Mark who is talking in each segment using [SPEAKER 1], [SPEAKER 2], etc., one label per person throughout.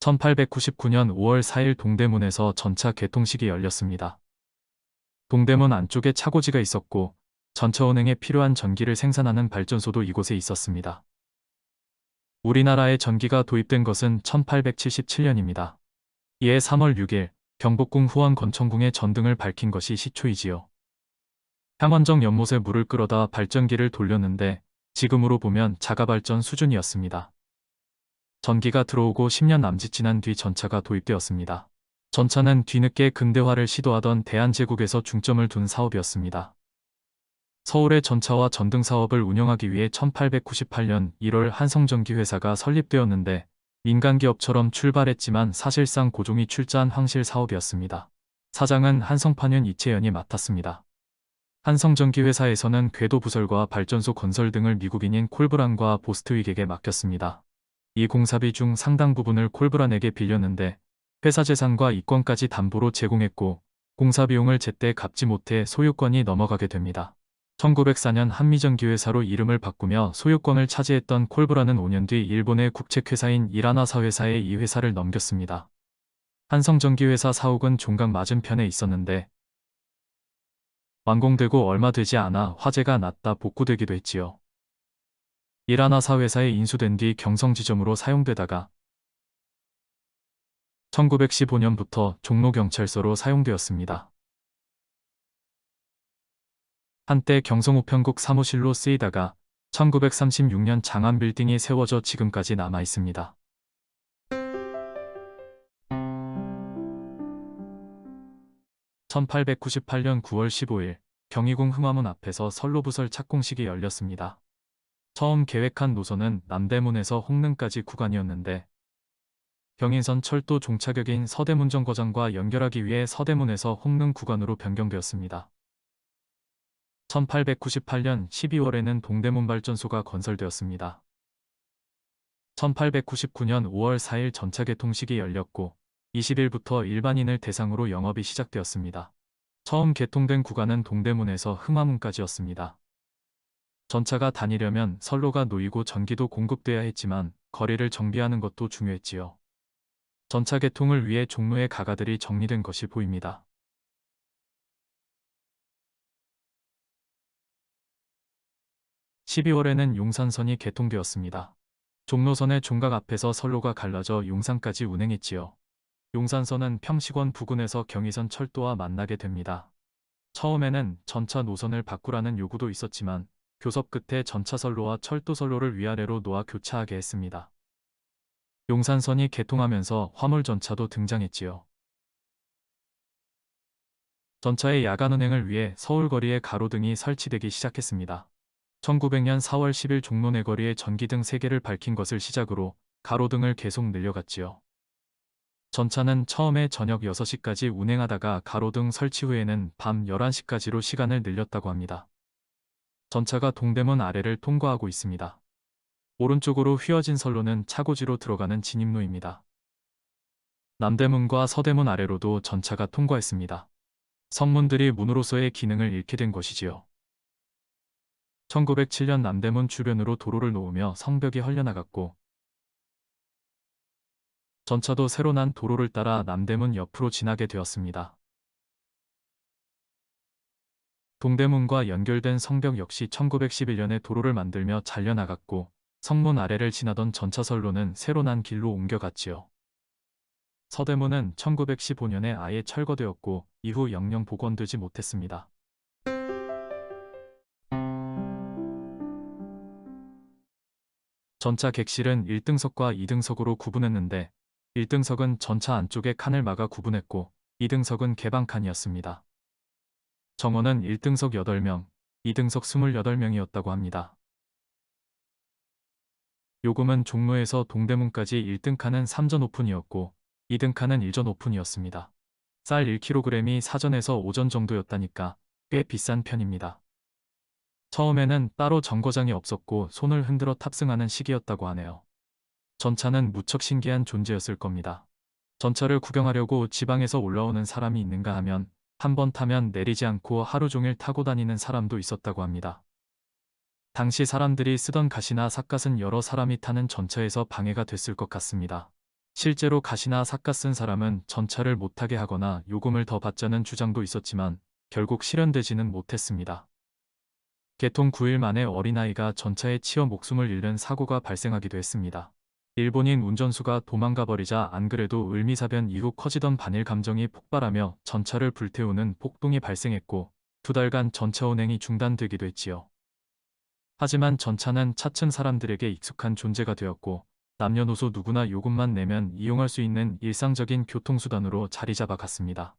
[SPEAKER 1] 1899년 5월 4일 동대문에서 전차 개통식이 열렸습니다. 동대문 안쪽에 차고지가 있었고 전차 운행에 필요한 전기를 생산하는 발전소도 이곳에 있었습니다. 우리나라에 전기가 도입된 것은 1877년입니다. 이해 3월 6일 경복궁 후원 권천궁에 전등을 밝힌 것이 시초이지요. 향원정 연못에 물을 끌어다 발전기를 돌렸는데 지금으로 보면 자가발전 수준이었습니다. 전기가 들어오고 10년 남짓 지난 뒤 전차가 도입되었습니다. 전차는 뒤늦게 근대화를 시도하던 대한제국에서 중점을 둔 사업이었습니다. 서울의 전차와 전등 사업을 운영하기 위해 1898년 1월 한성전기 회사가 설립되었는데 민간기업처럼 출발했지만 사실상 고종이 출자한 황실 사업이었습니다. 사장은 한성판윤 이채연이 맡았습니다. 한성전기 회사에서는 궤도 부설과 발전소 건설 등을 미국인인 콜브란과 보스트윅에게 맡겼습니다. 이 공사비 중 상당 부분을 콜브란에게 빌렸는데 회사 재산과 이권까지 담보로 제공했고 공사 비용을 제때 갚지 못해 소유권이 넘어가게 됩니다. 1904년 한미전기회사로 이름을 바꾸며 소유권을 차지했던 콜브란은 5년 뒤 일본의 국책회사인 이라나사 회사에 이 회사를 넘겼습니다. 한성전기회사 사옥은 종각 맞은편에 있었는데 완공되고 얼마 되지 않아 화재가 났다 복구되기도 했지요. 이라나사 회사에 인수된 뒤 경성지점으로 사용되다가 1915년부터 종로경찰서로 사용되었습니다. 한때 경성우편국 사무실로 쓰이다가 1936년 장안빌딩이 세워져 지금까지 남아 있습니다. 1898년 9월 15일 경희궁 흥화문 앞에서 선로부설 착공식이 열렸습니다. 처음 계획한 노선은 남대문에서 홍릉까지 구간이었는데 경인선 철도 종착역인 서대문 정거장과 연결하기 위해 서대문에서 홍릉 구간으로 변경되었습니다. 1898년 12월에는 동대문 발전소가 건설되었습니다. 1899년 5월 4일 전차 개통식이 열렸고 20일부터 일반인을 대상으로 영업이 시작되었습니다. 처음 개통된 구간은 동대문에서 흥화문까지였습니다. 전차가 다니려면 선로가 놓이고 전기도 공급돼야 했지만 거리를 정비하는 것도 중요했지요. 전차 개통을 위해 종로의 가가들이 정리된 것이 보입니다. 12월에는 용산선이 개통되었습니다. 종로선의 종각 앞에서 선로가 갈라져 용산까지 운행했지요. 용산선은 평식원 부근에서 경의선 철도와 만나게 됩니다. 처음에는 전차 노선을 바꾸라는 요구도 있었지만 교섭 끝에 전차선로와 철도선로를 위아래로 놓아 교차하게 했습니다. 용산선이 개통하면서 화물전차도 등장했지요. 전차의 야간 운행을 위해 서울거리에 가로등이 설치되기 시작했습니다. 1900년 4월 10일 종로 내거리에 전기등 3개를 밝힌 것을 시작으로 가로등을 계속 늘려갔지요. 전차는 처음에 저녁 6시까지 운행하다가 가로등 설치 후에는 밤 11시까지로 시간을 늘렸다고 합니다. 전차가 동대문 아래를 통과하고 있습니다. 오른쪽으로 휘어진 선로는 차고지로 들어가는 진입로입니다. 남대문과 서대문 아래로도 전차가 통과했습니다. 성문들이 문으로서의 기능을 잃게 된 것이지요. 1907년 남대문 주변으로 도로를 놓으며 성벽이 헐려나갔고 전차도 새로 난 도로를 따라 남대문 옆으로 지나게 되었습니다. 동대문과 연결된 성벽 역시 1911년에 도로를 만들며 잘려나갔고 성문 아래를 지나던 전차선로는 새로 난 길로 옮겨갔지요. 서대문은 1915년에 아예 철거되었고 이후 영영 복원되지 못했습니다. 전차 객실은 1등석과 2등석으로 구분했는데 1등석은 전차 안쪽에 칸을 막아 구분했고 2등석은 개방칸이었습니다. 정원은 1등석 8명, 2등석 28명이었다고 합니다. 요금은 종로에서 동대문까지 1등칸은 3전 오픈이었고 2등칸은 1전 오픈이었습니다. 쌀 1kg이 사전에서 5전 정도였다니까 꽤 비싼 편입니다. 처음에는 따로 정거장이 없었고 손을 흔들어 탑승하는 시기였다고 하네요. 전차는 무척 신기한 존재였을 겁니다. 전차를 구경하려고 지방에서 올라오는 사람이 있는가 하면 한 번 타면 내리지 않고 하루 종일 타고 다니는 사람도 있었다고 합니다. 당시 사람들이 쓰던 갓이나 삿갓은 여러 사람이 타는 전차에서 방해가 됐을 것 같습니다. 실제로 갓이나 삭가 쓴 사람은 전차를 못 타게 하거나 요금을 더 받자는 주장도 있었지만 결국 실현되지는 못했습니다. 개통 9일 만에 어린아이가 전차에 치여 목숨을 잃는 사고가 발생하기도 했습니다. 일본인 운전수가 도망가 버리자 안 그래도 을미사변 이후 커지던 반일 감정이 폭발하며 전차를 불태우는 폭동이 발생했고 2달간 전차 운행이 중단되기도 했지요. 하지만 전차는 차츰 사람들에게 익숙한 존재가 되었고 남녀노소 누구나 요금만 내면 이용할 수 있는 일상적인 교통수단으로 자리 잡아 갔습니다.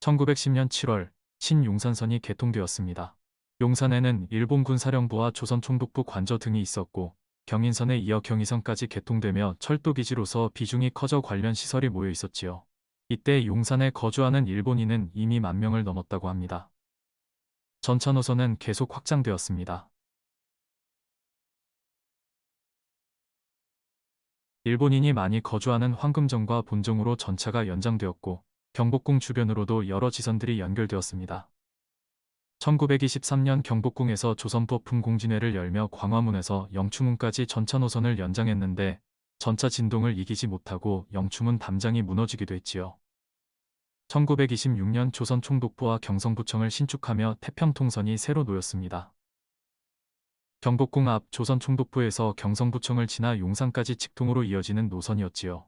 [SPEAKER 1] 1910년 7월 신용산선이 개통되었습니다. 용산에는 일본군 사령부와 조선총독부 관저 등이 있었고 경인선에 이어 경의선까지 개통되며 철도기지로서 비중이 커져 관련 시설이 모여 있었지요. 이때 용산에 거주하는 일본인은 이미 10,000명을 넘었다고 합니다. 전차 노선은 계속 확장되었습니다. 일본인이 많이 거주하는 황금정과 본정으로 전차가 연장되었고 경복궁 주변으로도 여러 지선들이 연결되었습니다. 1923년 경복궁에서 조선법 품공진회를 열며 광화문에서 영추문까지 전차 노선을 연장했는데 전차 진동을 이기지 못하고 영추문 담장이 무너지기도 했지요. 1926년 조선 총독부와 경성부청을 신축하며 태평통선이 새로 놓였습니다. 경복궁 앞 조선 총독부에서 경성부청을 지나 용산까지 직통으로 이어지는 노선이었지요.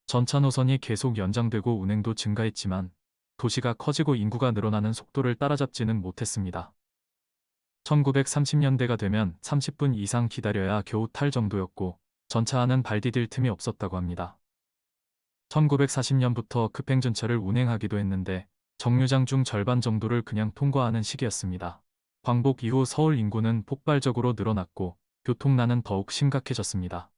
[SPEAKER 1] 전차 노선이 계속 연장되고 운행도 증가했지만 도시가 커지고 인구가 늘어나는 속도를 따라잡지는 못했습니다. 1930년대가 되면 30분 이상 기다려야 겨우 탈 정도였고 전차 안은 발 디딜 틈이 없었다고 합니다. 1940년부터 급행전차를 운행하기도 했는데 정류장 중 절반 정도를 그냥 통과하는 시기였습니다. 광복 이후 서울 인구는 폭발적으로 늘어났고 교통난은 더욱 심각해졌습니다.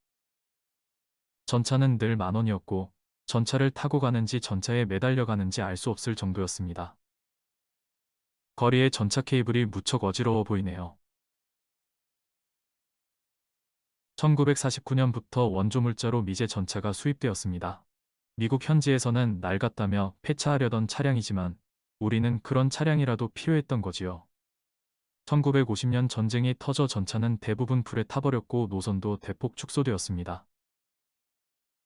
[SPEAKER 1] 전차는 늘 10,000원이었고 전차를 타고 가는지 전차에 매달려 가는지 알 수 없을 정도였습니다. 거리에 전차 케이블이 무척 어지러워 보이네요. 1949년부터 원조물자로 미제 전차가 수입되었습니다. 미국 현지에서는 낡았다며 폐차하려던 차량이지만 우리는 그런 차량이라도 필요했던 거지요. 1950년 전쟁이 터져 전차는 대부분 불에 타버렸고 노선도 대폭 축소되었습니다.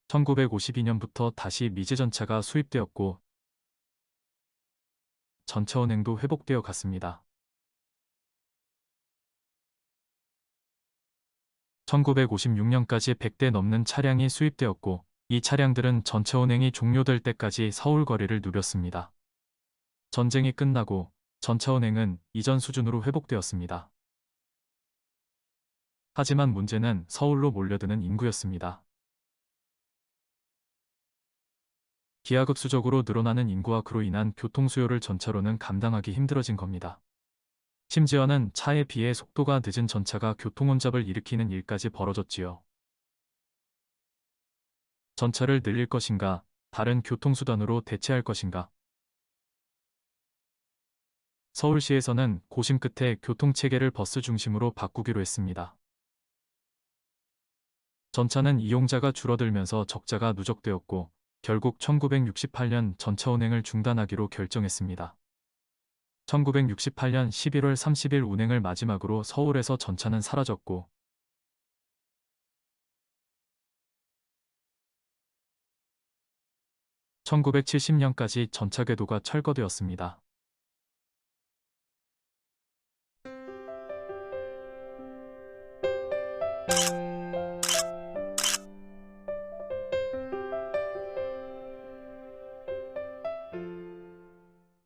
[SPEAKER 1] 1952년부터 다시 미제 전차가 수입되었고 전차 운행도 회복되어 갔습니다. 1956년까지 100대 넘는 차량이 수입되었고 이 차량들은 전차 운행이 종료될 때까지 서울 거리를 누볐습니다. 전쟁이 끝나고 전차 운행은 이전 수준으로 회복되었습니다. 하지만 문제는 서울로 몰려드는 인구였습니다. 기하급수적으로 늘어나는 인구와 그로 인한 교통 수요를 전차로는 감당하기 힘들어진 겁니다. 심지어는 차에 비해 속도가 늦은 전차가 교통혼잡을 일으키는 일까지 벌어졌지요. 전차를 늘릴 것인가, 다른 교통수단으로 대체할 것인가. 서울시에서는 고심 끝에 교통체계를 버스 중심으로 바꾸기로 했습니다. 전차는 이용자가 줄어들면서 적자가 누적되었고 결국 1968년 전차 운행을 중단하기로 결정했습니다. 1968년 11월 30일 운행을 마지막으로 서울에서 전차는 사라졌고 1970년까지 전차 궤도가 철거되었습니다.